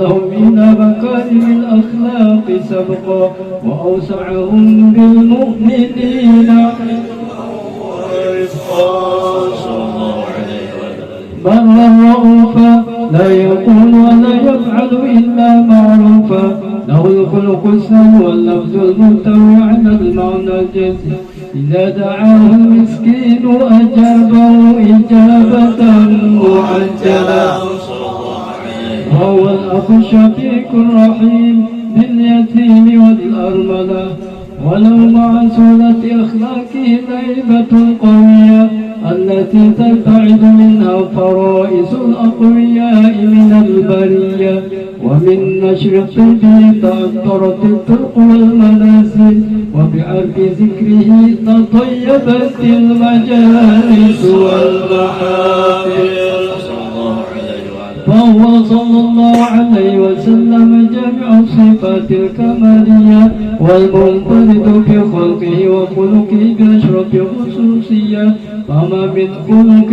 لهم إلى مكارم الأخلاق سبقا وأوسعهم بالمؤمنين برا رؤوفا لا يقول ولا يفعل إلا معروفا له الخلق السهل واللفظ المحتوي على المعنى الجزم إذا دعاه المسكين أجابه إجابة معجلة وهو الأخ الشفيق الرحيم باليتيم والأرملة ولو مع سهولة أخلاقه الهيبة القوية التي تبتعد منها فرائس الأقوياء من البرية ومن نشر الطب تأثرت الطرق والمنازل وبعرف ذكره تطيبت المجالس والمحافل فهو صلى الله عليه وسلم جميع الصفات الكمالية والمنفرد بخلقه وخلقه بأشرف خصوصية فما من خلق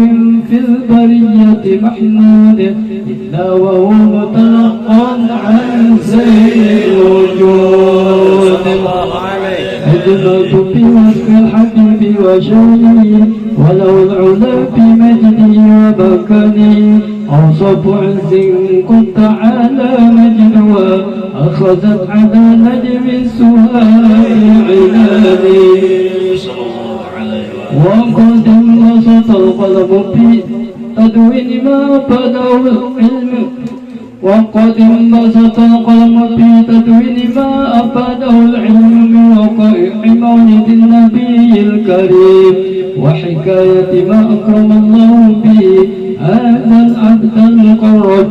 في البرية محمود إلا وهو متلقى عن سيد الوجود أجملت في وصف الحبيب وشانه ولو العلا في مجده وبكانه أوصف عز كنت على مجدها أخذت على نجم السهام عناني وقد انبسط القلم في تدوين ما بدأه العلم وقد انبسط القلم في تدوين ما أفاده العلم من وقائع مولد النبي الكريم وحكاية ما أكرم الله به هذا العبد المقرب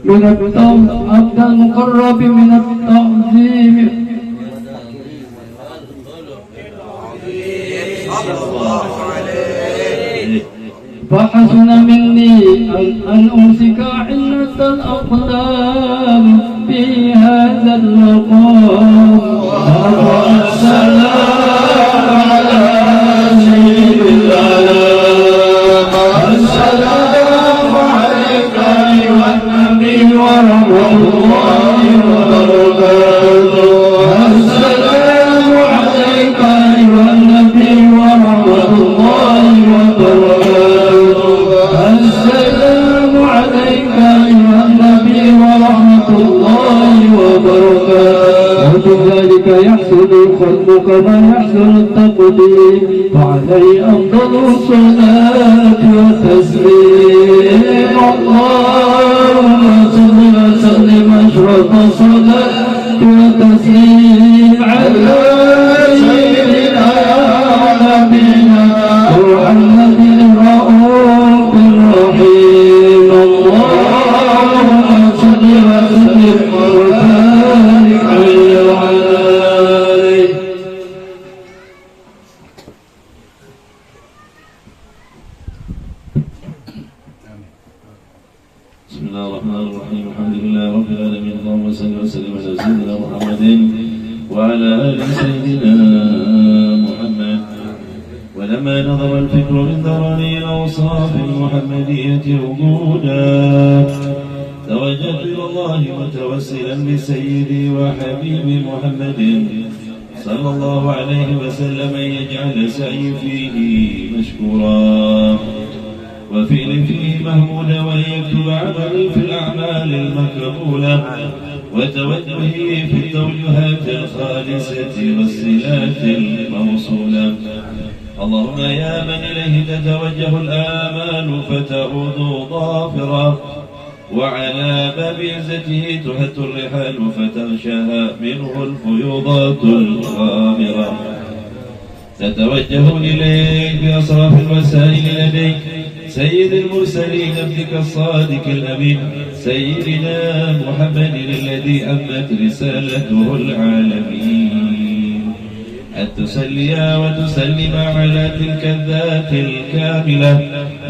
من العبد المقرب من التعظيم فحسن مني أن أمسك عنة الأقلام في هذا المقام السلام على سيد العالم السلام عليك أيها النبي ورحمة الله وبركاته السلام عليك أيها النبي ورحمة الله وبركاته السلام عليك أيها النبي ورحمة الله وبركاته وبذلك يحسن الخلق كما يحسن التقدير وعليه أفضل الصلاة والتسليم اللهم صل وسلم أشرف الصلاة والتسليم على سيدنا نبينا محمد الرؤوف الرحيم اللهم صل وسلم وبارك عليه وعلى آله. بسم الله الرحمن الرحيم الحمد لله رب العالمين اللهم صل وسلم على سيدنا محمد وعلى آل سيدنا محمد. ولما نظر الفكر من ذراني الأوصاف المحمدية وجودا توجهت إلى الله متوسلا بسيدي وحبيبي محمد صلى الله عليه وسلم أن يجعل سعي فيه مشكورا وفعل فيه محمودا وأن يكتب عملي في الأعمال المقبولة وتوجهي في التوجهات الخالصة والصلات الموصولة. اللهم يا من إليه تتوجه الآمال فتعود ظافرة وعلى باب عزته تهت الرحال فتغشاها منه الفيوضات الغامرة. تتوجه إليك بأصراف الوسائل لديك سيد المرسلين ابنك الصادق الأمين سيدنا محمد الذي أمت رسالته العالمين أن تسلي وتسلم على تلك الذات الكاملة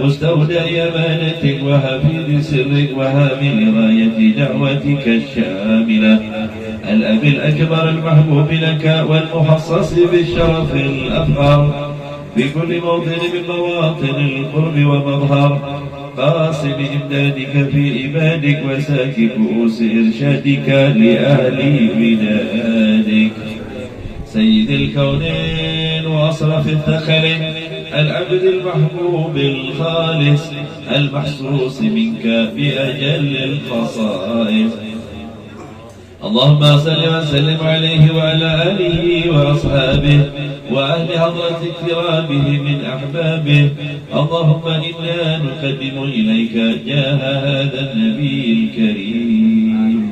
مستودع أمانتك وحفيظ سرك وهامل راية دعوتك الشاملة الأب الأكبر المحبوب لك والمخصص بالشرف الأفخر في كل موطن من مواطن القرب ومظهر قاصد إمدادك في عبادك وساك كؤوس إرشادك لأهل بلادك سيد الكونين وأصرف الثقلين العبد المحبوب الخالص المحسوس منك بأجل الخصائص اللهم صل وسلم عليه وعلى آله وأصحابه وأهل حضرة اكرامه من أحبابه اللهم إنا نقدم إليك جاه هذا النبي الكريم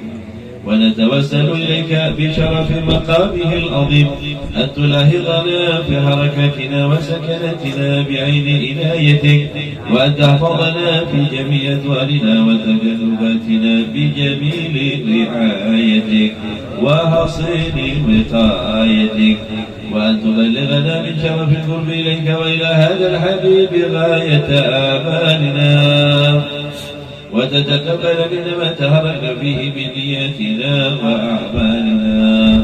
ونتوسل إليك بشرف مقامه العظيم أن تلاحظنا في حركاتنا وسكنتنا بعين عنايتك وأن تحفظنا في جميع أدوارنا وتجنباتنا بجميل رعايتك وحصين وقايتك وأن تبلغنا من شرف القرب إليك وإلى هذا الحبيب غاية آمالنا وتتقبل منا ما تهرج فيه من نياتنا وأعمالنا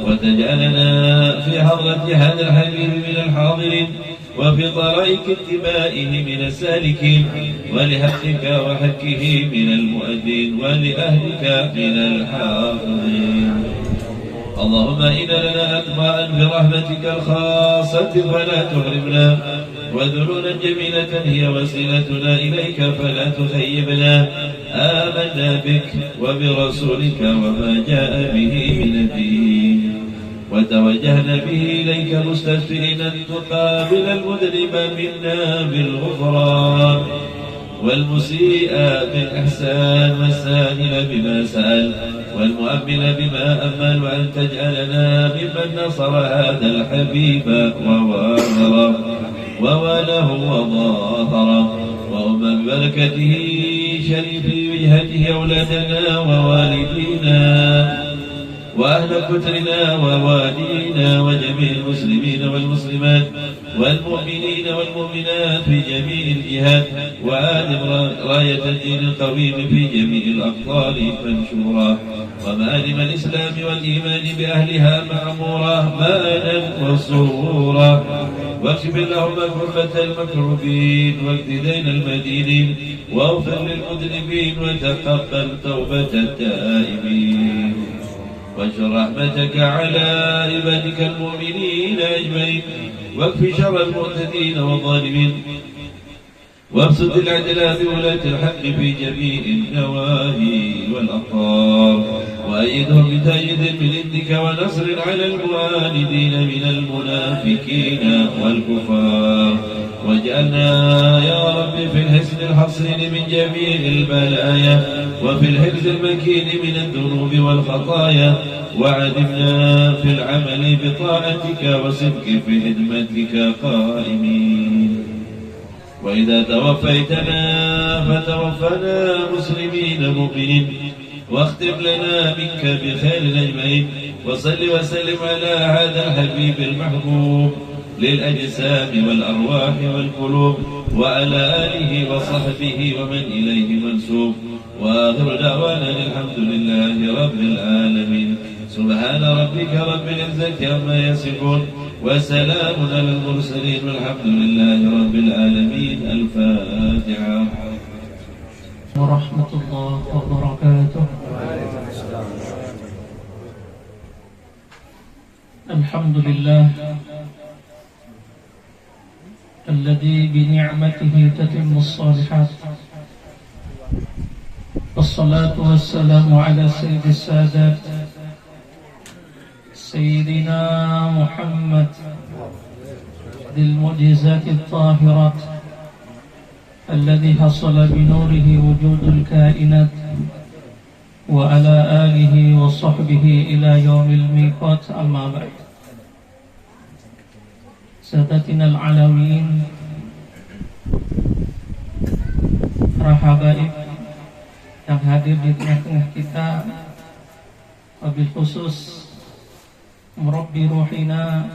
وتجعلنا في حضرة هذا الحبيب من الحاضرين وفي طرائق اتباعه من السالكين ولحقك وحقه من المؤدين ولأهلك من الحافظين اللهم إن لنا أطماء برحمتك الخاصة فلا تحرمنا وذنونا جميلة هي وسيلتنا إليك فلا تخيبنا آمنا بك وبرسولك وما جاء به من الدين وتوجهنا به إليك مستشفئين أن تقابل المذنب منا بالغفران والمسيء بالإحسان والسائل بما سأل والمؤمل بما أمل وأن تجعلنا ممن نصر هذا الحبيب وواله وظاهره وأم ببركته شريف وجهته أولادنا ووالدينا وأهل كترنا ووالينا وجميع المسلمين والمسلمات والمؤمنين والمؤمنات في جميع الجهات وآل راية الدين القويم في جميع الأقطار منشورة ومآلم الإسلام والإيمان بأهلها معمورة مالا وسرورا واكشف اللهم كربة المكروبين واقض دين المدينين واغفر للمذنبين وتقبل توبة التائبين وانشر رحمتك على عبادك المؤمنين أجمعين واكف شر المعتدين والظالمين وابسط العدل بولاة الحق في جميع النواهي والأقطار وأيدهم بتأييد من عندك ونصر على المعاندين من المنافقين والكفار واجعلنا يا رب في الحسن الحصين من جميع البلايا وفي الحرز المكين من الذنوب والخطايا وعدمنا في العمل بطاعتك وصدق في خدمتك قائمين وإذا توفيتنا فتوفنا مسلمين مؤمنين واختم لنا منك بخير أجمعين وصل وسلم على هذا الحبيب المحبوب للأجسام والأرواح والقلوب وعلى آله وصحبه ومن إليه منسوب وآخر دعوانا الحمد لله رب العالمين سبحان ربك رب العزة عما يصفون وسلام على المرسلين والحمد لله رب العالمين الفاتحة ورحمة الله وبركاته الحمد لله الذي بنعمته تتم الصالحات والصلاة والسلام على سيد السادات سيدنا محمد ذي المعجزات الطاهرات الذي حصل بنوره وجود الكائنات وعلى آله وصحبه إلى يوم الميقات أما بعد سادتنا العلويين para habaib yang hadir di tengah-tengah kita, wabil khusus Murabbi Ruhina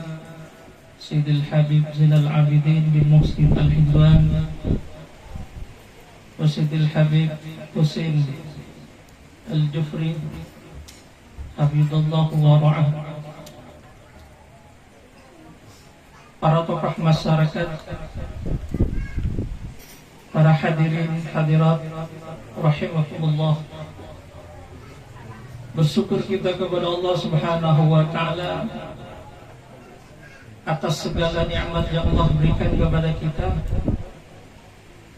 Sayyidil Habib Zainal Abidin bin Muhsin Al-Hidwan wa Sayyidil Habib Husain Al-Jufri Hafidullah wa ra'ah, para tokoh masyarakat, para hadirin hadirat rahimakumullah. Bersyukur kita kepada Allah Subhanahu wa taala atas segala nikmat yang Allah berikan kepada kita,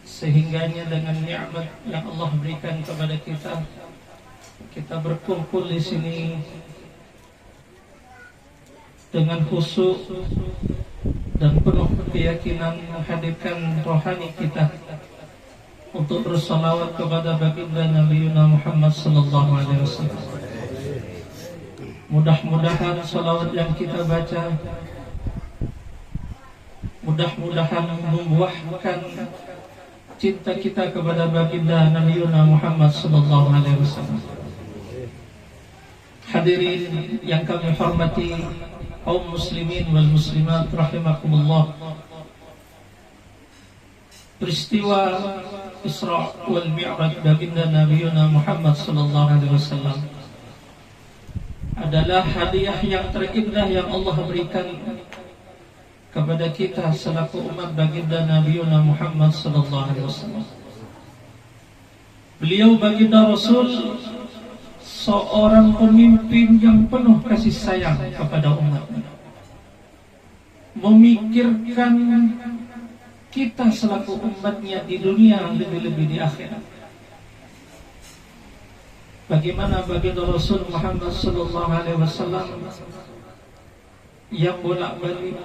sehingganya dengan nikmat yang Allah berikan kepada kita, kita berkumpul di sini dengan khusyuk dan penuh keyakinan menghadirkan rohani kita untuk bersalawat kepada baginda Nabi Muhammad sallallahu alaihi wasallam. Mudah-mudahan salawat yang kita baca mudah-mudahan membuahkan cinta kita kepada baginda Nabi Muhammad sallallahu alaihi wasallam. Hadirin yang kami hormati, kaum muslimin wal muslimat rahimakumullah. Peristiwa Isra wal Mi'raj baginda Nabi Muhammad sallallahu alaihi wasallam adalah hadiah yang terindah yang Allah berikan kepada kita selaku umat baginda Nabi Muhammad sallallahu alaihi wasallam. Beliau baginda Rasul seorang pemimpin yang penuh kasih sayang kepada umatnya, memikirkan kita selaku umatnya di dunia, lebih-lebih di akhirat. Bagaimana baginda Rasul Muhammad sallallahu alaihi wasallam yang bolak-balik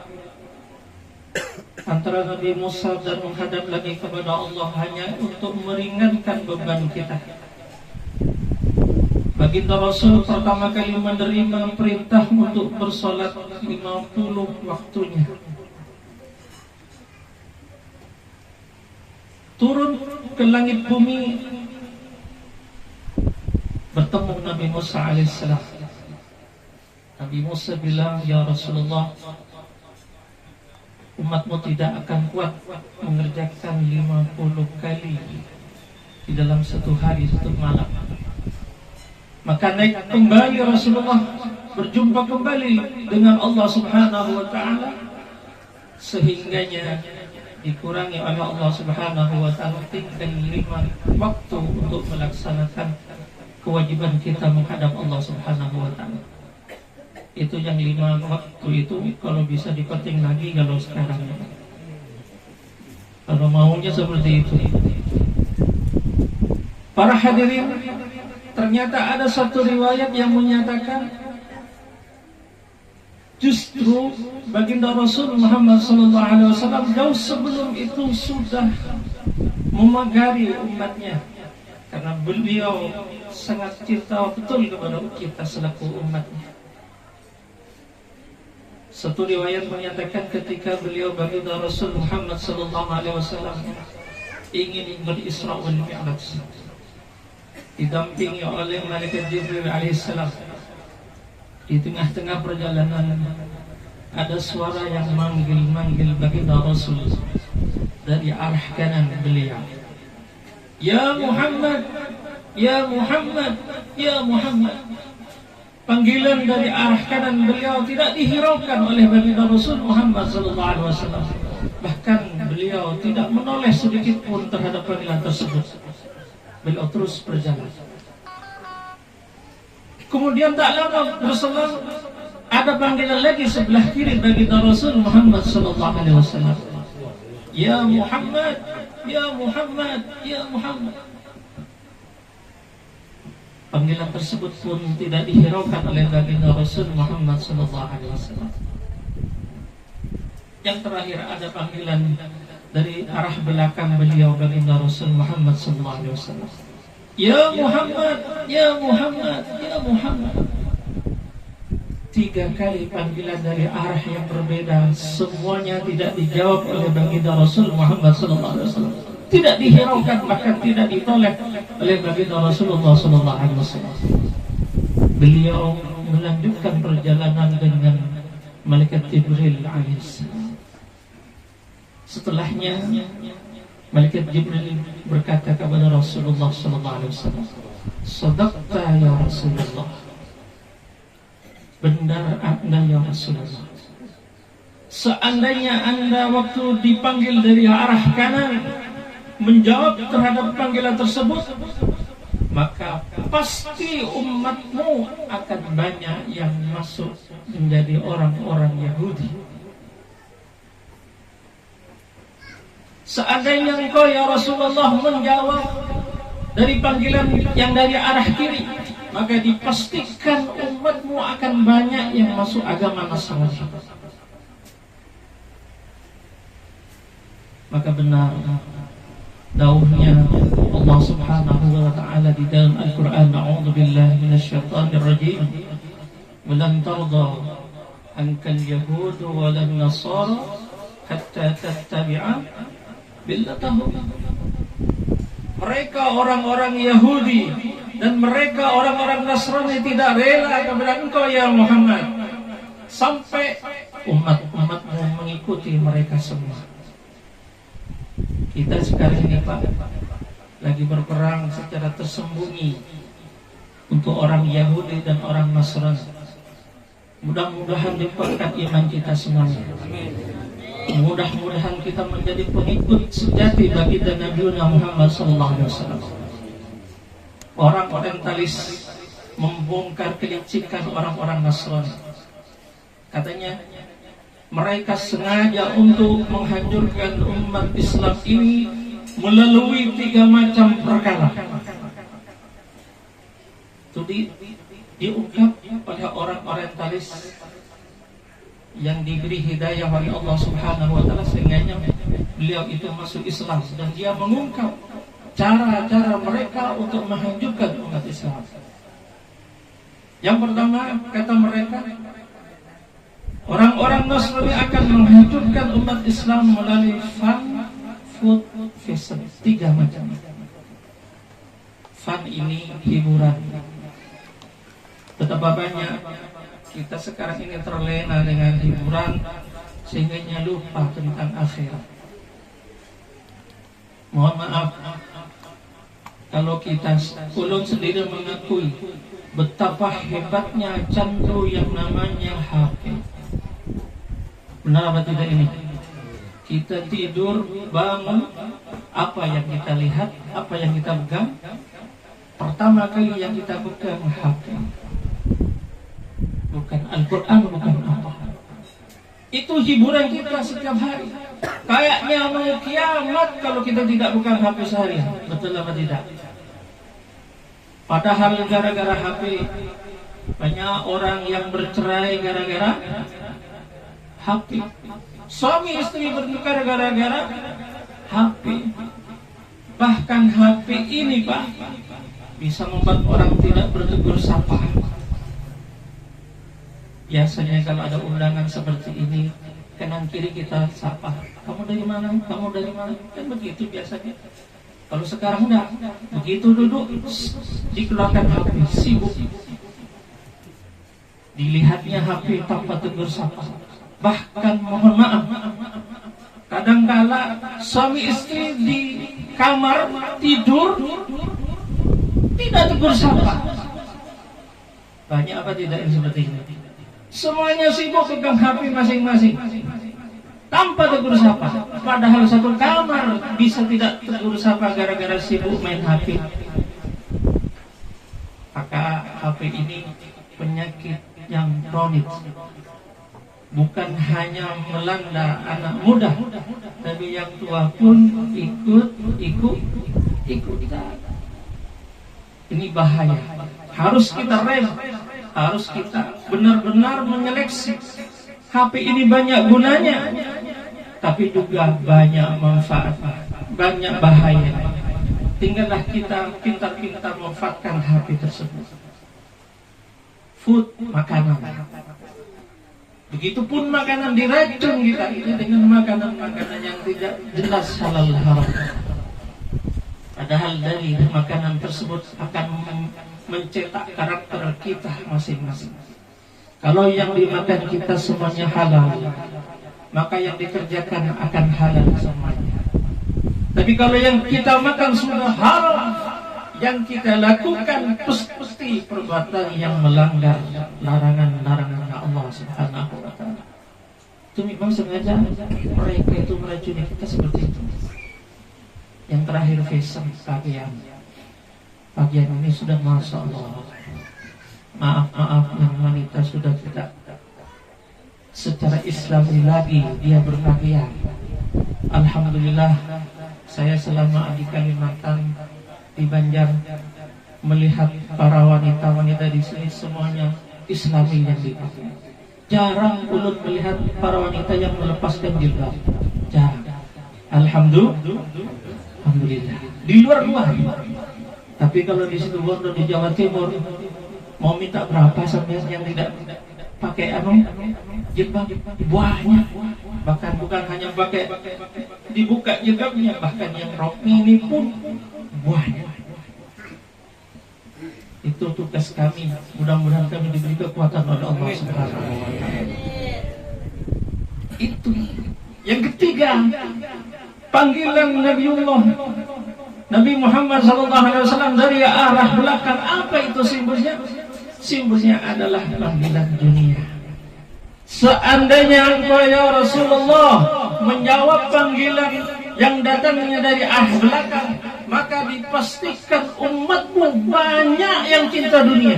antara Nabi Musa dan menghadap lagi kepada Allah hanya untuk meringankan beban kita. Baginda Rasul pertama kali menerima perintah untuk bersolat 50 waktunya. Turun ke langit bumi, bertemu Nabi Musa alaihissalam. Nabi Musa bilang, "Ya Rasulullah, umatmu tidak akan kuat mengerjakan 50 kali di dalam satu hari, satu malam." Maka naik kembali Rasulullah, berjumpa kembali dengan Allah Subhanahu wa taala, sehingganya dikurangi oleh Allah Subhanahu wa taala tinggal 5 waktu untuk melaksanakan kewajiban kita menghadap Allah Subhanahu wa taala. Itu yang 5 waktu itu kalau bisa diperting lagi kalau sekarang. Kalau maunya seperti itu. Para hadirin, ternyata ada satu riwayat yang menyatakan justru baginda Rasul Muhammad sallallahu alaihi wasallam jauh sebelum itu sudah memagari umatnya, karena beliau sangat cinta betul kepada kita selaku umatnya. Satu riwayat menyatakan ketika beliau baginda Rasul Muhammad sallallahu alaihi wasallam ingin berisra wal mi'raj, didampingi oleh malaikat Jibril alaihissalam. Di tengah-tengah perjalanan ada suara yang manggil-manggil baginda Rasul dari arah kanan beliau. "Ya Muhammad, ya Muhammad, ya Muhammad." Panggilan dari arah kanan beliau tidak dihiraukan oleh baginda Rasul Muhammad sallallahu alaihi wasallam. Bahkan beliau tidak menoleh sedikit pun terhadap panggilan tersebut. Beliau terus berjalan. Kemudian tak lama berselang ada panggilan lagi sebelah kiri baginda Rasul Muhammad sallallahu alaihi wasallam. "Ya Muhammad, ya Muhammad, ya Muhammad." Panggilan tersebut pun tidak dihiraukan oleh baginda Rasul Muhammad sallallahu alaihi wasallam. Yang terakhir ada panggilan dari arah belakang beliau baginda Rasul Muhammad sallallahu alaihi wasallam. "Ya Muhammad, ya Muhammad, ya Muhammad." 3 kali panggilan dari arah yang berbeda, semuanya tidak dijawab oleh baginda Rasul Muhammad sallallahu alaihi wasallam. Tidak dihiraukan, bahkan tidak ditoleh oleh baginda Rasulullah sallallahu alaihi wasallam. Beliau melanjutkan perjalanan dengan malaikat Jibril alaihissalam. Setelahnya malaikat Jibril berkata kepada Rasulullah sallallahu alaihi wasallam, "Shadaqta ya Rasulullah." Benar Anda ya Rasulullah. Seandainya Anda waktu dipanggil dari arah kanan menjawab terhadap panggilan tersebut, maka pasti umatmu akan banyak yang masuk menjadi orang-orang Yahudi. Seandainya engkau ya Rasulullah menjawab dari panggilan yang dari arah kiri, maka dipastikan umatmu akan banyak yang masuk agama Nasrani. Maka benar dauhnya Allah Subhanahu wa taala di dalam Al-Qur'an, a'udzubillahi minasyaitonir rajim, "Walan tarda ankal yahud walan nasara hatta tattabi'a millatahum." Mereka orang-orang Yahudi dan mereka orang-orang Nasrani tidak rela kepada engkau ya Muhammad sampai umat-umatmu mengikuti mereka semua. Kita sekarang ini Pak lagi berperang secara tersembunyi untuk orang Yahudi dan orang Nasrani. Mudah-mudahan dikuatkan iman kita semuanya. Mudah-mudahan kita menjadi pengikut sejati bagi Nabi Muhammad SAW. Orang orientalis membongkar kelicikan orang-orang Nasrani. Katanya mereka sengaja untuk menghancurkan umat Islam ini melalui 3 macam perkara. Itu diungkap pada orang orientalis yang diberi hidayah oleh Allah Subhanahu wa taala sehingga beliau itu masuk Islam, dan dia mengungkap cara-cara mereka untuk menghancurkan umat Islam. Yang pertama, kata mereka, orang-orang Nasrani akan menghancurkan umat Islam melalui fun, food, fashion. 3 macam. Fun ini hiburan. Betapa banyak kita sekarang ini terlena dengan hiburan sehingga lupa tentang akhirat. Mohon maaf kalau kita ulun sendiri mengakui betapa hebatnya candu yang namanya HP. Benar apa tidak ini? Kita tidur, bangun, apa yang kita lihat, apa yang kita pegang? Pertama kali yang kita pegang HP. Bukan Al-Quran, bukan apa. Itu hiburan kita setiap hari. Kayaknya mau kiamat kalau kita tidak bukan HP seharian. Betul apa tidak? Padahal gara-gara HP banyak orang yang bercerai gara-gara HP. Suami istri bertengkar gara-gara HP. Bahkan HP ini Pak bisa membuat orang tidak bertegur sapa. Biasanya kalau ada undangan seperti ini, kanan kiri kita sapa. Kamu dari mana? Kamu dari mana? Kan begitu biasanya. Kalau sekarang enggak, begitu duduk dikeluarkan HP, sibuk. Dilihatnya HP tanpa tegur sapa. Bahkan mohon maaf, kadangkala suami istri di kamar tidur tidak tegur sapa. Banyak apa tidak yang seperti ini? Semuanya sibuk pegang HP masing-masing tanpa tegur sapa. Padahal satu kamar bisa tidak tegur sapa gara-gara sibuk main HP. Maka HP ini penyakit yang kronik. Bukan hanya melanda anak muda, tapi yang tua pun ikut. Ini bahaya. Harus kita rem. Harus kita benar-benar menyeleksi. HP ini banyak gunanya, tapi juga banyak manfaat, banyak bahaya. Tinggallah kita pintar-pintar memanfaatkan HP tersebut. Food, makanan. Begitupun makanan diracun kita ini dengan makanan-makanan yang tidak jelas halal haram. Padahal dari makanan tersebut akan mencetak karakter kita masing-masing. Kalau yang dimakan kita semuanya halal, maka yang dikerjakan akan halal semuanya. Tapi kalau yang kita makan sudah haram, yang kita lakukan pasti perbuatan yang melanggar larangan-larangan Allah Subhanahu wa taala. Itu memang sengaja mereka itu meracuni kita seperti itu. Yang terakhir fashion pakaian. Pakaian ini sudah masya Allah. Maaf yang wanita sudah tidak secara Islami lagi dia berpakaian. Alhamdulillah, saya selama di Kalimantan, di Banjar, melihat para wanita-wanita di sini semuanya Islami yang dipakai. Jarang ulun melihat para wanita yang melepaskan jilbab. Jarang. Alhamdulillah. Di luar. Tapi kalau di situ Bondo, di Jawa Timur, mau minta berapa sampai yang tidak pakai jilbab banyak. Bahkan bukan hanya pakai dibuka jilbabnya, bahkan yang rok mini pun banyak. Itu tugas kami. Mudah-mudahan kami diberi kekuatan oleh Allah Subhanahu wa taala. Itu. Yang ketiga, panggilan Nabi Muhammad SAW dari arah belakang. Apa itu simbolnya? Simbolnya adalah panggilan dunia. Seandainya engkau ya Rasulullah menjawab panggilan yang datangnya dari arah belakang, maka dipastikan umatmu banyak yang cinta dunia.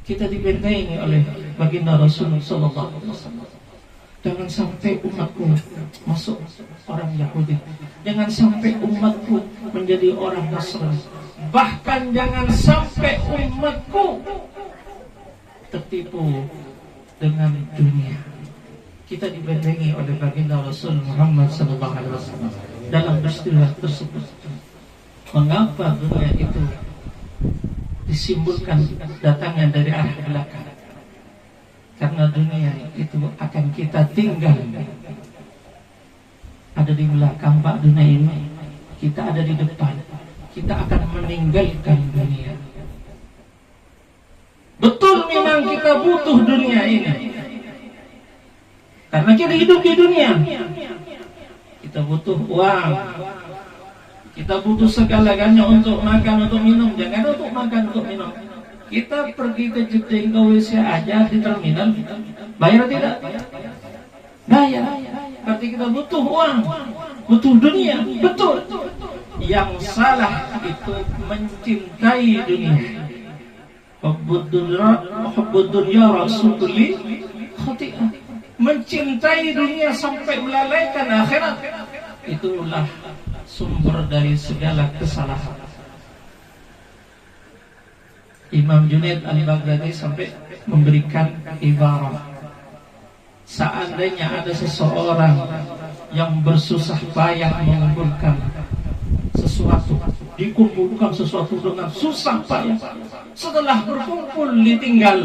Kita dibentengi oleh baginda Rasulullah SAW. Jangan sampai umatku masuk orang Yahudi. Jangan sampai umatku menjadi orang Nasrani. Bahkan jangan sampai umatku tertipu dengan dunia. Kita dibentengi oleh baginda Rasul Muhammad SAW dalam peristiwa tersebut. Mengapa dunia itu disimbolkan datangnya dari arah belakang? Karena dunia itu akan kita tinggal. Ada di belakang Pak dunia ini, kita ada di depan. Kita akan meninggalkan dunia. Betul memang kita butuh dunia ini. Karena kita hidup di dunia. Kita butuh uang. Kita butuh segala-galanya untuk makan, untuk minum. Jangan untuk makan, untuk minum. Kita pergi ke Jeding ke WC aja di terminal, bayar tidak? Bayar. Berarti kita butuh uang, butuh dunia. Betul. Yang salah itu mencintai dunia. Hubbud dunya rasulullah khati'ah. Mencintai dunia sampai melalaikan akhirat, itulah sumber dari segala kesalahan. Imam Junaid al-Baghdadi sampai memberikan ibarat, seandainya ada seseorang yang bersusah payah mengumpulkan sesuatu, dikumpulkan sesuatu dengan susah payah, setelah berkumpul ditinggal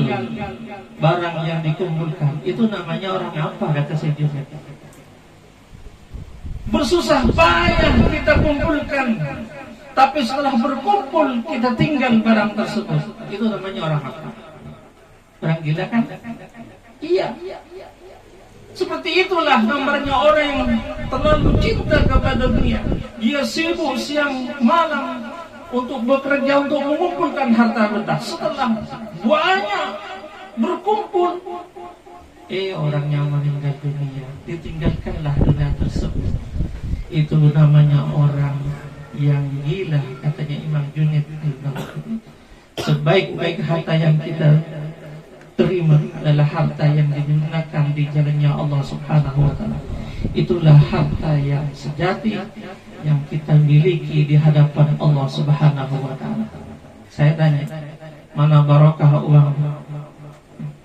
barang yang dikumpulkan, itu namanya orang apa? Kata Syekh Junaid. Bersusah payah kita kumpulkan, tapi setelah berkumpul kita tinggal barang tersebut, itu namanya orang apa? Orang gila kan? Iya. Seperti itulah gambarnya orang yang terlalu cinta kepada dunia. Dia sibuk siang malam untuk bekerja, untuk mengumpulkan harta benda. Setelah banyak berkumpul, orang yang meninggal dunia, ditinggalkanlah dunia tersebut. Itu namanya orang yang gila, katanya Imam Junaid. Sebaik-baik harta yang kita terima adalah harta yang digunakan di jalannya Allah Subhanahu wa taala. Itulah harta yang sejati yang kita miliki di hadapan Allah Subhanahu wa taala. Saya tanya, mana barokah uang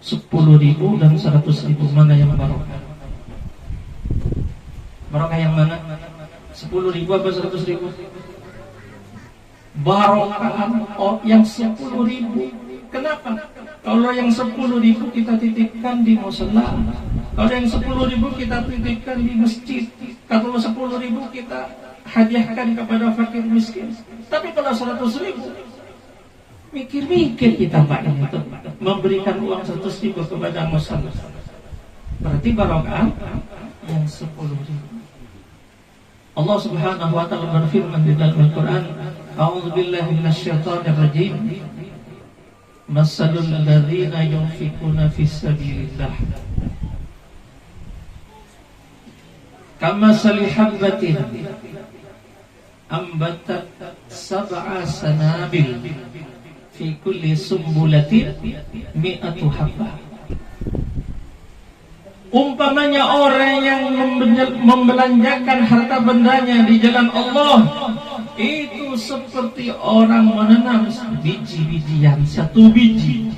10.000 dan 100.000, mana yang barokah? Barokah yang mana? 10.000 apa 100.000? Barokah yang 10.000. Kenapa? Kalau yang 10.000 kita titipkan di musala, kalau yang 10.000 kita titipkan di masjid, kalau 10.000 kita hadiahkan kepada fakir miskin. Tapi kalau 100.000, mikir-mikir kita Pak untuk memberikan uang 100.000 kepada musala. Berarti barokah yang 10.000. Allah Subhanahu wa taala berfirman di dalam Al-Qur'an, A'udzu billahi minasyaitonir rajim. Masalul ladzina yunfikuna fis sabilillah kamasali habbatin ambatat sab'a sanabil fi kulli sumbulatin mi'atu habbah. Umpamanya orang yang membelanjakan harta bendanya di jalan Allah itu seperti orang menanam biji-bijian. Satu biji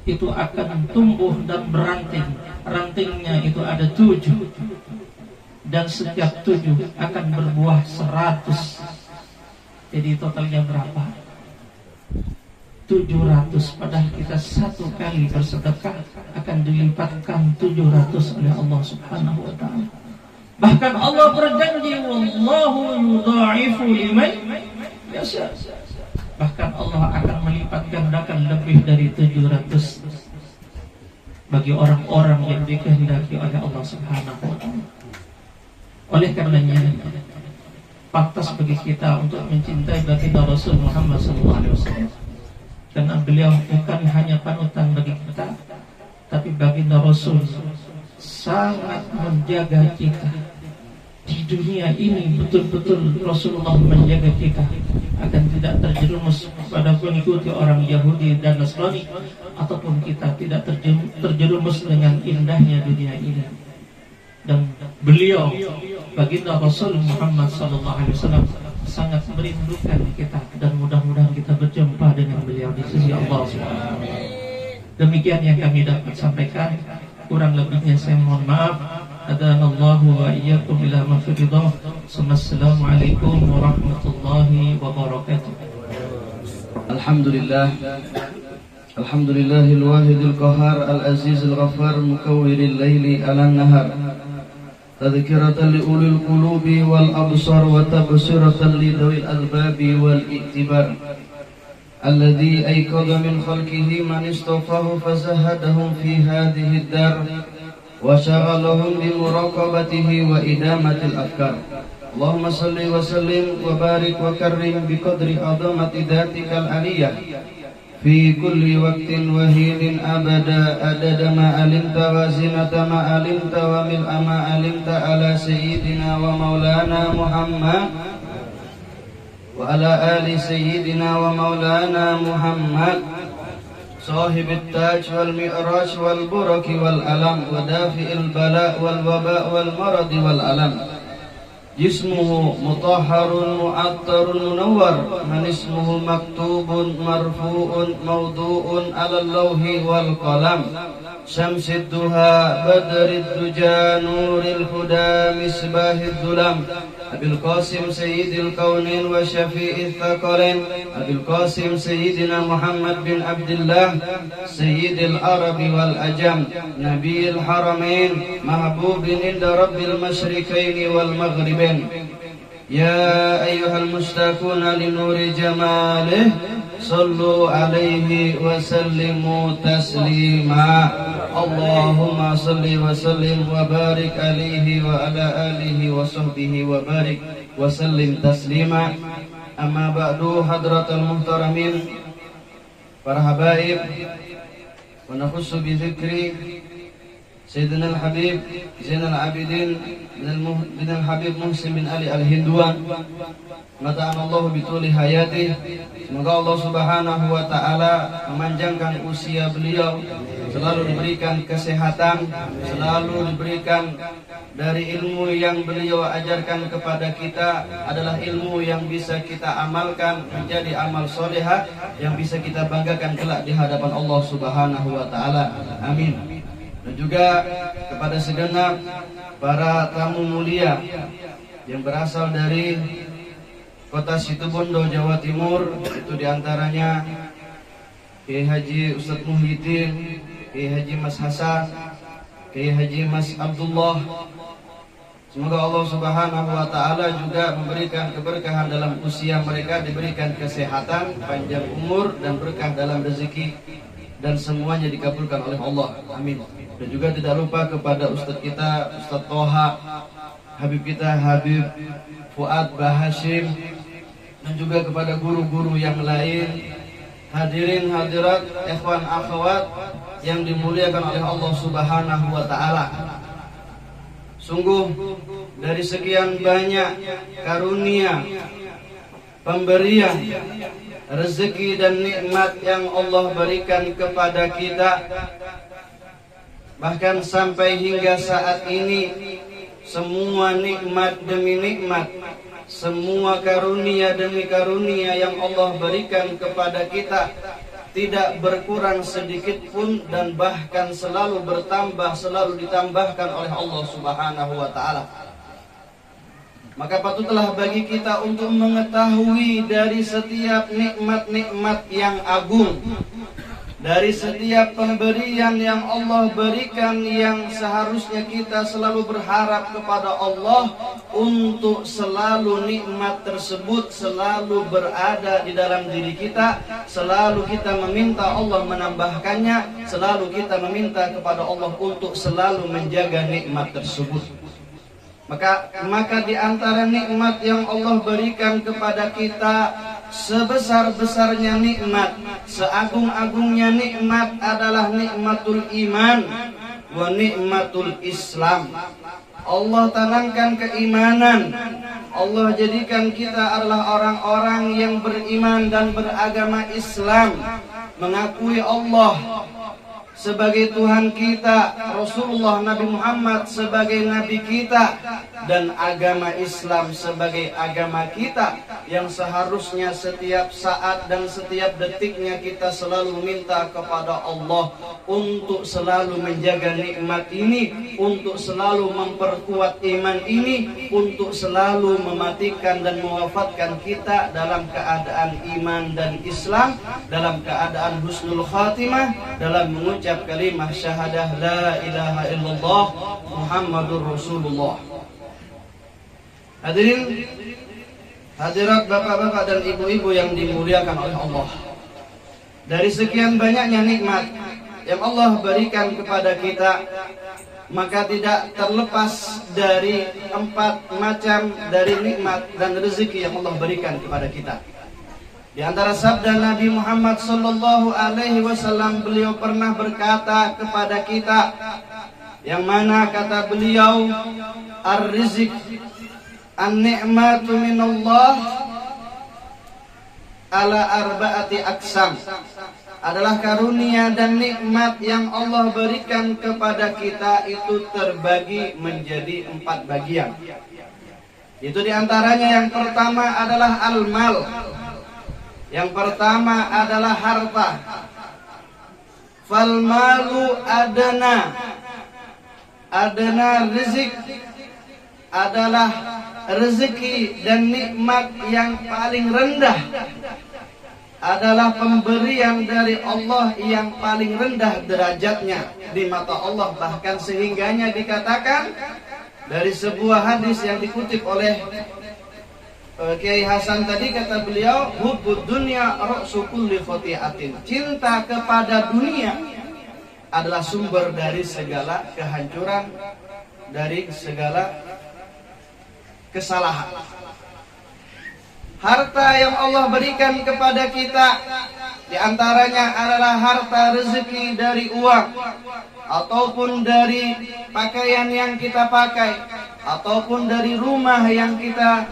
itu akan tumbuh dan beranting. Rantingnya itu ada 7, dan setiap 7 akan berbuah 100. Jadi totalnya berapa? 700. Padahal kita satu kali bersedekah akan dilipatkan 700 oleh Allah Subhanahu wa ta'ala. Bahkan Allah berjanji, wallahu yudha'ifu liman yasha. Bahkan Allah akan melipat gandakan lebih dari 700 bagi orang-orang yang dikehendaki oleh Allah Subhanahu wa ta'ala. Oleh karenanya pantas bagi kita untuk mencintai baginda Rasul Muhammad SAW, karena beliau bukan hanya panutan bagi kita, tapi baginda Rasul sangat menjaga kita di dunia ini. Betul-betul Rasulullah menjaga kita akan tidak terjerumus pada mengikuti orang Yahudi dan Nasrani, ataupun kita tidak terjerumus dengan indahnya dunia ini. Dan beliau baginda Rasul Muhammad SAW sangat merindukan kita, dan mudah-mudahan kita berjumpa dengan beliau di sisi Allah SWT. Demikian yang kami dapat sampaikan, kurang lebihnya saya mohon maaf. Adanallahu wa iyyakum ila maghfirah. Assalamualaikum warahmatullahi wabarakatuh. Alhamdulillah. Alhamdulillahil wahidil qahhar al-azizil ghaffar mukawwiril laili 'alan nahar. Tadhkiratan li ulil qulubi wal absar wa tabsiratan li dawil albabi wal i'tibar. Alladhi ayqadha min khalqihi man istafahu fazahadahum fi hadhihi ad-dar wa shaghalahum bi muraqabatihi wa idamatil afkar. Allahumma salli wa sallim wa barik wa karrim bi qadri azamati dhatikal aliyah fi kulli waqtin wa hinin abada adada ma alimta wa zinata ma alimta wa mil'a ma alimta ala sayyidina wa maulana Muhammad wa ala ali sayyidina wa maulana Muhammad sahibit taj wal mi'raj wal buraki wal alam wa dafi'il bala wal waba wal maradi wal alam. Jismuhu mutahharun mu'attarun munawwar, man ismuhu maktubun marfu'un mawdu'un 'alal lawhi wal qalam. Syamsid duha badrid duja nuril huda misbahid dulam. Abil Qasim sayyidil kaunin wa syafi'ith thaqalain. Abil Qasim sayyidina Muhammad bin Abdullah sayyidil arabi wal ajam, nabiyil haramain, mahbubin inda rabbil masyriqaini wal maghribain. Ya ayyuhal mushtaquna li nuri jamalih, sallu alaihi wa sallimu taslima. Allahumma salli wa sallim wa barik alaihi wa ala alihi wa sahbihi wa barik wa sallim taslima. Amma ba'du, hadratal muhtaramin, para habaib, wa nakhussu bi dzikri Sayyidina al-Habib Zainal Abidin bin al-Habib Muhsin bin Ali al-Hinduan, mata'an Allah bituli hayati. Semoga Allah Subhanahu wa ta'ala memanjangkan usia beliau, selalu diberikan kesehatan, selalu diberikan dari ilmu yang beliau ajarkan kepada kita adalah ilmu yang bisa kita amalkan menjadi amal solehah yang bisa kita banggakan kelak di hadapan Allah Subhanahu wa ta'ala. Amin. Dan juga kepada segenap para tamu mulia yang berasal dari kota Situbondo, Jawa Timur, itu diantaranya Kiai Haji Ustadz Muhyiddin, Kiai Haji Mas Hasan, Kiai Haji Mas Abdullah. Semoga Allah Subhanahu wa ta'ala juga memberikan keberkahan dalam usia mereka, diberikan kesehatan, panjang umur, dan berkah dalam rezeki, dan semuanya dikabulkan oleh Allah. Amin. Dan juga tidak lupa kepada Ustadz kita, Ustadz Toha, Habib kita Habib Fuad Bahashim, dan juga kepada guru-guru yang lain, hadirin hadirat, ikhwan akhwat yang dimuliakan oleh Allah Subhanahu wa ta'ala. Sungguh dari sekian banyak karunia, pemberian, rezeki dan nikmat yang Allah berikan kepada kita, bahkan sampai hingga saat ini, semua nikmat demi nikmat, semua karunia demi karunia yang Allah berikan kepada kita tidak berkurang sedikit pun, dan bahkan selalu bertambah, selalu ditambahkan oleh Allah Subhanahu wa ta'ala. Maka patutlah bagi kita untuk mengetahui dari setiap nikmat-nikmat yang agung, dari setiap pemberian yang Allah berikan, yang seharusnya kita selalu berharap kepada Allah untuk selalu nikmat tersebut selalu berada di dalam diri kita, selalu kita meminta Allah menambahkannya, selalu kita meminta kepada Allah untuk selalu menjaga nikmat tersebut. Maka di antara nikmat yang Allah berikan kepada kita, sebesar-besarnya nikmat, seagung-agungnya nikmat adalah nikmatul iman wa nikmatul Islam. Allah tanamkan keimanan, Allah jadikan kita adalah orang-orang yang beriman dan beragama Islam, mengakui Allah sebagai Tuhan kita, Rasulullah Nabi Muhammad sebagai Nabi kita, dan agama Islam sebagai agama kita, yang seharusnya setiap saat dan setiap detiknya kita selalu minta kepada Allah untuk selalu menjaga nikmat ini, untuk selalu memperkuat iman ini, untuk selalu mematikan dan mewafatkan kita dalam keadaan iman dan Islam, dalam keadaan husnul khatimah, dalam mengucap kalimah syahadah la ilaha illallah Muhammadur Rasulullah. Hadirin, hadirat bapak-bapak dan ibu-ibu yang dimuliakan oleh Allah, dari sekian banyaknya nikmat yang Allah berikan kepada kita, maka tidak terlepas dari 4 macam dari nikmat dan rezeki yang Allah berikan kepada kita. Di antara sabda Nabi Muhammad sallallahu alaihi wasallam, beliau pernah berkata kepada kita, yang mana kata beliau, ar-rizq an-ni'matu minallah ala arba'ati aqsam, adalah karunia dan nikmat yang Allah berikan kepada kita itu terbagi menjadi 4 bagian. Itu diantaranya yang pertama adalah al-mal. Yang pertama adalah harta. Fal malu adana rizq, adalah rezeki dan nikmat yang paling rendah, adalah pemberian dari Allah yang paling rendah derajatnya di mata Allah. Bahkan sehingganya dikatakan dari sebuah hadis yang dikutip oleh Kiai Hasan tadi, kata beliau, hubbud dunya ra'su kulli khati'atin. Cinta kepada dunia adalah sumber dari segala kehancuran, dari segala kesalahan. Harta yang Allah berikan kepada kita, di antaranya adalah harta rezeki dari uang, ataupun dari pakaian yang kita pakai, ataupun dari rumah yang kita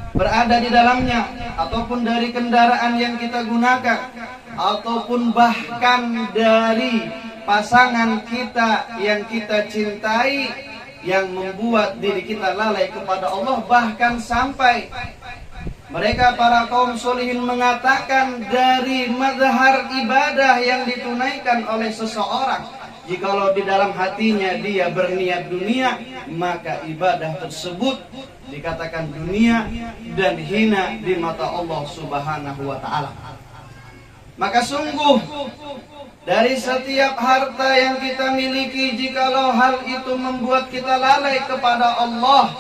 berada di dalamnya, ataupun dari kendaraan yang kita gunakan, ataupun bahkan dari pasangan kita yang kita cintai, yang membuat diri kita lalai kepada Allah. Bahkan sampai mereka para kaum solihin mengatakan, dari mazhar ibadah yang ditunaikan oleh seseorang, jikalau di dalam hatinya dia berniat dunia, maka ibadah tersebut dikatakan dunia dan hina di mata Allah Subhanahu wa ta'ala. Maka sungguh dari setiap harta yang kita miliki, jikalau hal itu membuat kita lalai kepada Allah,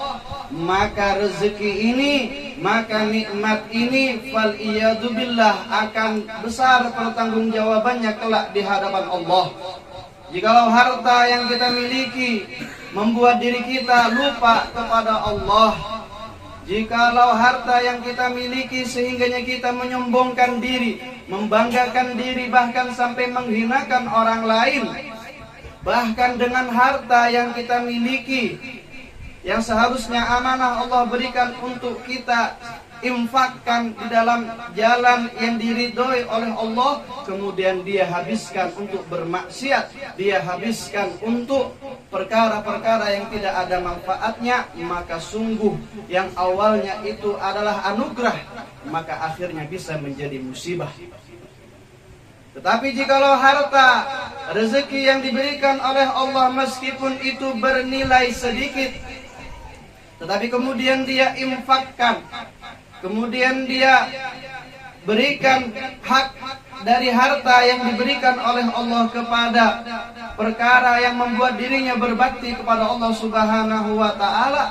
maka rezeki ini, maka nikmat ini, fal iyadu billah, akan besar pertanggungjawabannya kelak di hadapan Allah. Jikalau harta yang kita miliki membuat diri kita lupa kepada Allah, jikalau harta yang kita miliki sehingganya kita menyombongkan diri, membanggakan diri, bahkan sampai menghinakan orang lain, bahkan dengan harta yang kita miliki yang seharusnya amanah Allah berikan untuk kita infakkan di dalam jalan yang diridhoi oleh Allah, kemudian dia habiskan untuk bermaksiat, dia habiskan untuk perkara-perkara yang tidak ada manfaatnya, maka sungguh yang awalnya itu adalah anugerah, maka akhirnya bisa menjadi musibah. Tetapi jikalau harta, rezeki yang diberikan oleh Allah meskipun itu bernilai sedikit, tetapi kemudian dia infakkan, kemudian dia berikan hak dari harta yang diberikan oleh Allah kepada perkara yang membuat dirinya berbakti kepada Allah Subhanahu wa ta'ala,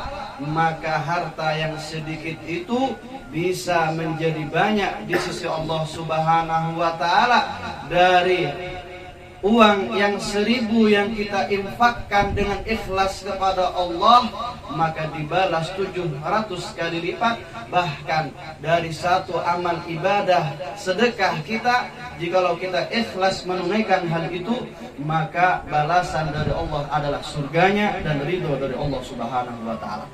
maka harta yang sedikit itu bisa menjadi banyak di sisi Allah Subhanahu wa ta'ala. Dari uang yang 1000 yang kita infakkan dengan ikhlas kepada Allah, maka dibalas 700 kali lipat. Bahkan dari satu amal ibadah sedekah kita, jikalau kita ikhlas menunaikan hal itu, maka balasan dari Allah adalah surganya dan ridho dari Allah Subhanahu wa ta'ala.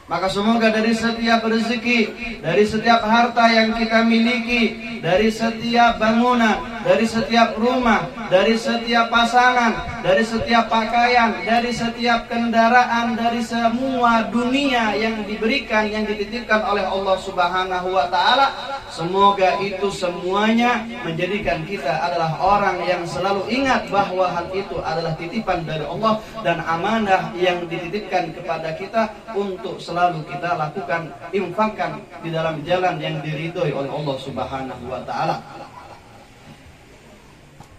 Maka semoga dari setiap rezeki, dari setiap harta yang kita miliki, dari setiap bangunan, dari setiap rumah, dari setiap pasangan, dari setiap pakaian, dari setiap kendaraan, dari semua dunia yang diberikan, yang dititipkan oleh Allah Subhanahu wa ta'ala, semoga itu semuanya menjadikan kita adalah orang yang selalu ingat bahwa hal itu adalah titipan dari Allah dan amanah yang dititipkan kepada kita untuk selalu kita lakukan, infakkan di dalam jalan yang diridhoi oleh Allah Subhanahu wa ta'ala.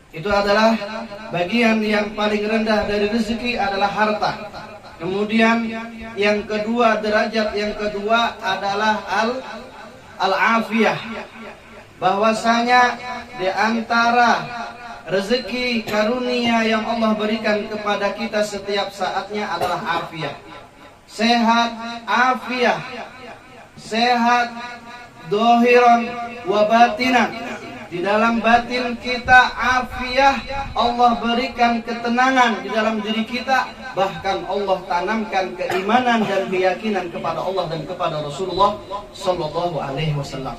Itu adalah bagian yang paling rendah dari rezeki adalah harta. Kemudian yang kedua, derajat yang kedua adalah al-afiyah. Bahwasanya di antara rezeki karunia yang Allah berikan kepada kita setiap saatnya adalah afiyah. Sehat, afiyah, sehat dohiron wa batinan. Di dalam batin kita afiyah, Allah berikan ketenangan di dalam diri kita. Bahkan Allah tanamkan keimanan dan keyakinan kepada Allah dan kepada Rasulullah Sallallahu Alaihi Wasallam.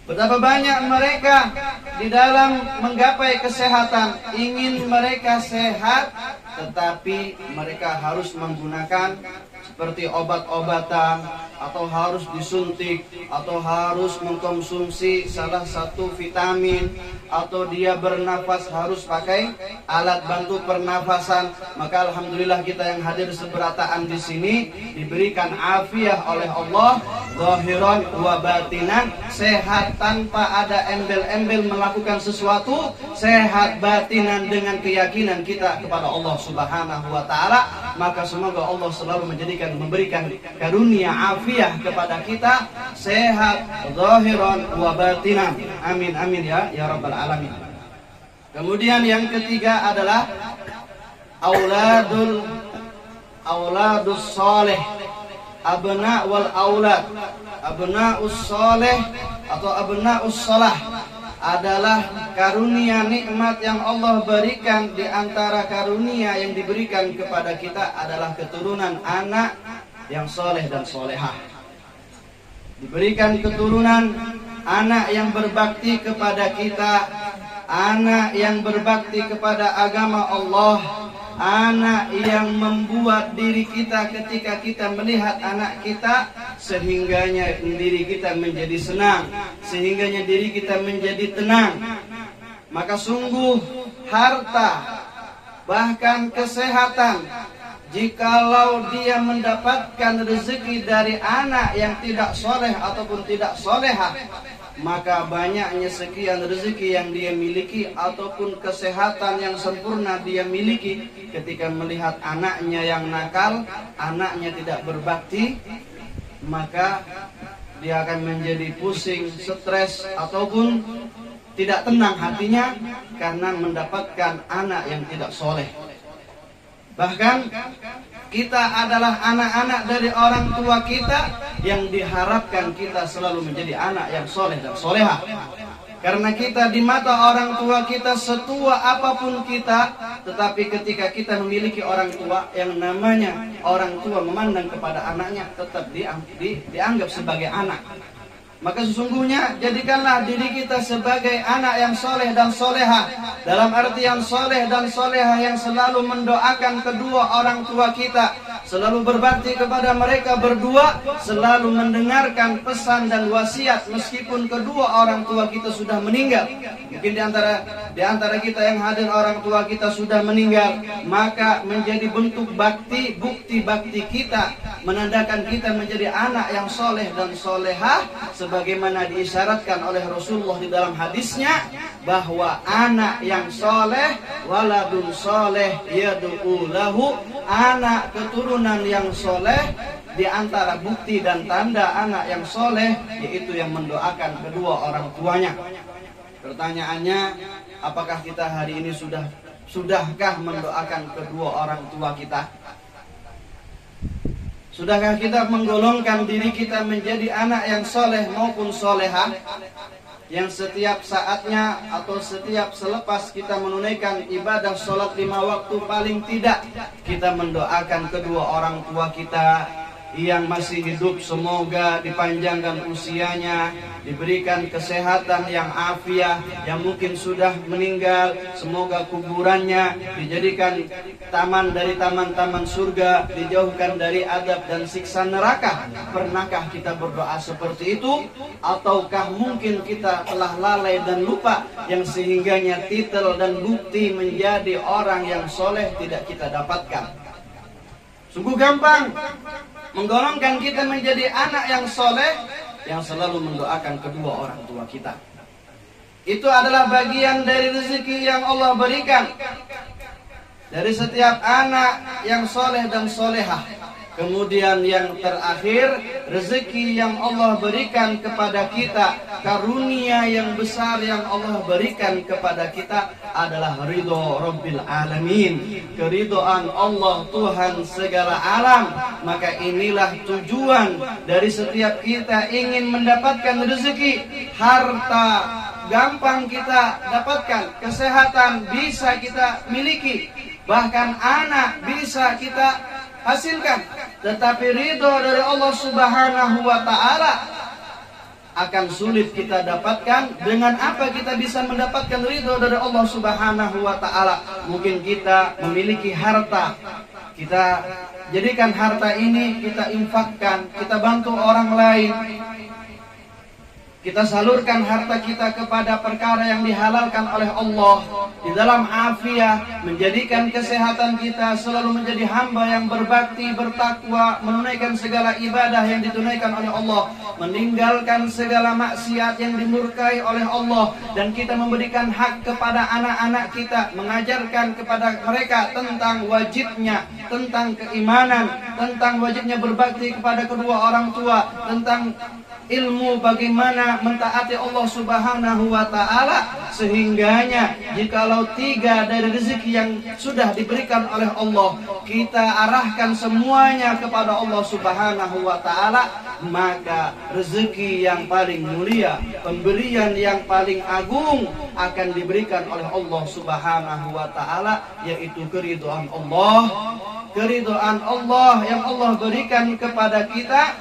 Betapa banyak mereka di dalam menggapai kesehatan, ingin mereka sehat, tetapi mereka harus menggunakan seperti obat-obatan, atau harus disuntik, atau harus mengkonsumsi salah satu vitamin, atau dia bernafas harus pakai alat bantu pernafasan. Maka alhamdulillah kita yang hadir seberataan di sini diberikan afiah oleh Allah, zahiran wa batinan, sehat tanpa ada embel-embel melakukan sesuatu, sehat batinan dengan keyakinan kita kepada Allah Subhanahu wa ta'ala. Maka semoga Allah selalu memberikan karunia afiah kepada kita, sehat zahiran wa batinan. Amin amin ya rabbal alamin. Kemudian yang ketiga adalah auladus saleh, abna wal aulad. Abnaus saleh atau abnaus salah adalah karunia nikmat yang Allah berikan. Di antara karunia yang diberikan kepada kita adalah keturunan anak yang soleh dan solehah. Diberikan keturunan anak yang berbakti kepada kita, anak yang berbakti kepada agama Allah, anak yang membuat diri kita ketika kita melihat anak kita, sehingganya diri kita menjadi senang, sehingganya diri kita menjadi tenang. Maka sungguh harta, bahkan kesehatan, jikalau dia mendapatkan rezeki dari anak yang tidak soleh ataupun tidak solehah, maka banyaknya sekian rezeki yang dia miliki ataupun kesehatan yang sempurna dia miliki, ketika melihat anaknya yang nakal, anaknya tidak berbakti, maka dia akan menjadi pusing, stres, ataupun tidak tenang hatinya karena mendapatkan anak yang tidak soleh. Bahkan kita adalah anak-anak dari orang tua kita yang diharapkan kita selalu menjadi anak yang soleh dan solehah. Karena kita di mata orang tua kita, setua apapun kita, tetapi ketika kita memiliki orang tua, yang namanya orang tua memandang kepada anaknya tetap dianggap sebagai anak. Maka sesungguhnya jadikanlah diri kita sebagai anak yang soleh dan soleha. Dalam artian soleh dan soleha yang selalu mendoakan kedua orang tua kita, selalu berbakti kepada mereka berdua, selalu mendengarkan pesan dan wasiat meskipun kedua orang tua kita sudah meninggal. Mungkin di antara kita yang hadir orang tua kita sudah meninggal, maka menjadi bentuk bukti bakti kita, menandakan kita menjadi anak yang soleh dan soleha, sebagaimana diisyaratkan oleh Rasulullah di dalam hadisnya, bahwa anak yang soleh, waladun soleh yad'u lahu, anak keturunan yang soleh, di antara bukti dan tanda anak yang soleh yaitu yang mendoakan kedua orang tuanya. Pertanyaannya, apakah kita hari ini sudahkah mendoakan kedua orang tua kita? Sudahkah kita menggolongkan diri kita menjadi anak yang soleh maupun soleha, yang setiap saatnya atau setiap selepas kita menunaikan ibadah sholat 5 waktu, paling tidak kita mendoakan kedua orang tua kita yang masih hidup, semoga dipanjangkan usianya, diberikan kesehatan yang afiah, yang mungkin sudah meninggal, semoga kuburannya dijadikan taman dari taman-taman surga, dijauhkan dari adab dan siksa neraka. Pernahkah kita berdoa seperti itu? Ataukah mungkin kita telah lalai dan lupa, yang sehingganya titel dan bukti menjadi orang yang soleh tidak kita dapatkan? Sungguh gampang menggolongkan kita menjadi anak yang soleh, yang selalu mendoakan kedua orang tua kita. Itu adalah bagian dari rezeki yang Allah berikan dari setiap anak yang soleh dan solehah. Kemudian yang terakhir, rezeki yang Allah berikan kepada kita, karunia yang besar yang Allah berikan kepada kita adalah ridho Rabbil Alamin, keridhaan Allah Tuhan segala alam. Maka inilah tujuan dari setiap kita ingin mendapatkan rezeki. Harta gampang kita dapatkan, kesehatan bisa kita miliki, bahkan anak bisa kita hasilkan, tetapi ridho dari Allah Subhanahu wa ta'ala akan sulit kita dapatkan. Dengan apa kita bisa mendapatkan ridho dari Allah Subhanahu wa ta'ala? Mungkin kita memiliki harta, kita jadikan harta ini, kita infakkan, kita bantu orang lain, kita salurkan harta kita kepada perkara yang dihalalkan oleh Allah, di dalam afiah, menjadikan kesehatan kita selalu menjadi hamba yang berbakti, bertakwa, menunaikan segala ibadah yang ditunaikan oleh Allah, meninggalkan segala maksiat yang dimurkai oleh Allah, dan kita memberikan hak kepada anak-anak kita, mengajarkan kepada mereka tentang wajibnya, tentang keimanan, tentang wajibnya berbakti kepada kedua orang tua, tentang ilmu bagaimana mentaati Allah Subhanahu wa ta'ala, sehingganya jikalau 3 dari rezeki yang sudah diberikan oleh Allah kita arahkan semuanya kepada Allah Subhanahu wa ta'ala, maka rezeki yang paling mulia, pemberian yang paling agung akan diberikan oleh Allah Subhanahu wa ta'ala, yaitu keridhaan Allah. Keridhaan Allah yang Allah berikan kepada kita,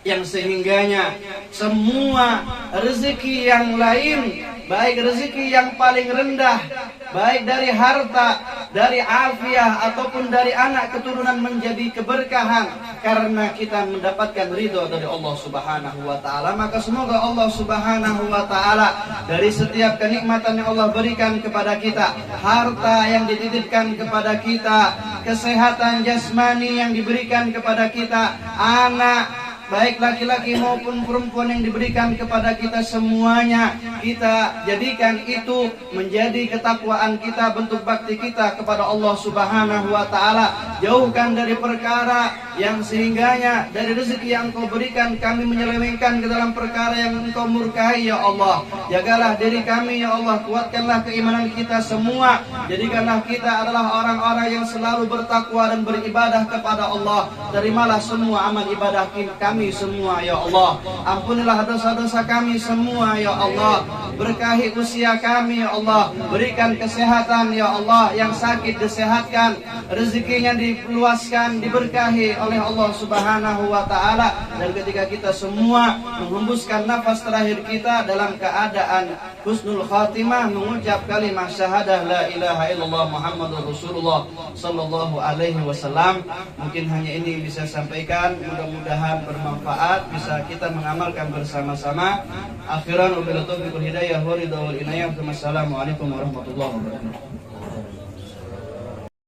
yang sehingganya semua rezeki yang lain, baik rezeki yang paling rendah, baik dari harta, dari afiah, ataupun dari anak keturunan, menjadi keberkahan karena kita mendapatkan ridho dari Allah Subhanahu wa ta'ala. Maka semoga Allah Subhanahu wa ta'ala dari setiap kenikmatan yang Allah berikan kepada kita, harta yang dititipkan kepada kita, kesehatan jasmani yang diberikan kepada kita, anak baik laki-laki maupun perempuan yang diberikan kepada kita, semuanya kita jadikan itu menjadi ketakwaan kita, bentuk bakti kita kepada Allah Subhanahu wa ta'ala. Jauhkan dari perkara yang sehingganya dari rezeki yang Engkau berikan kami menyelewengkan ke dalam perkara yang Engkau murkai, ya Allah. Jagalah diri kami, ya Allah, kuatkanlah keimanan kita semua, jadikanlah kita adalah orang-orang yang selalu bertakwa dan beribadah kepada Allah. Terimalah semua amal ibadah kami semua, ya Allah. Ampunilah dosa-dosa kami semua, ya Allah. berkahi usia kami ya Allah, berikan kesehatan ya Allah, yang sakit disehatkan, rezekinya diluaskan, diberkahi oleh Allah Subhanahu wa taala. Dan ketika kita semua menghembuskan nafas terakhir kita dalam keadaan husnul khatimah, mengucap kalimat syahadah la ilaha illallah Muhammadur Rasulullah sallallahu alaihi wasallam. Mungkin hanya ini bisa sampaikan, mudah-mudahan bermanfaat, bisa kita mengamalkan bersama-sama. Akhiran wabillahi taufiq wal hidayah wa ridha wal inayah. Wassalamualaikum warahmatullahi wabarakatuh.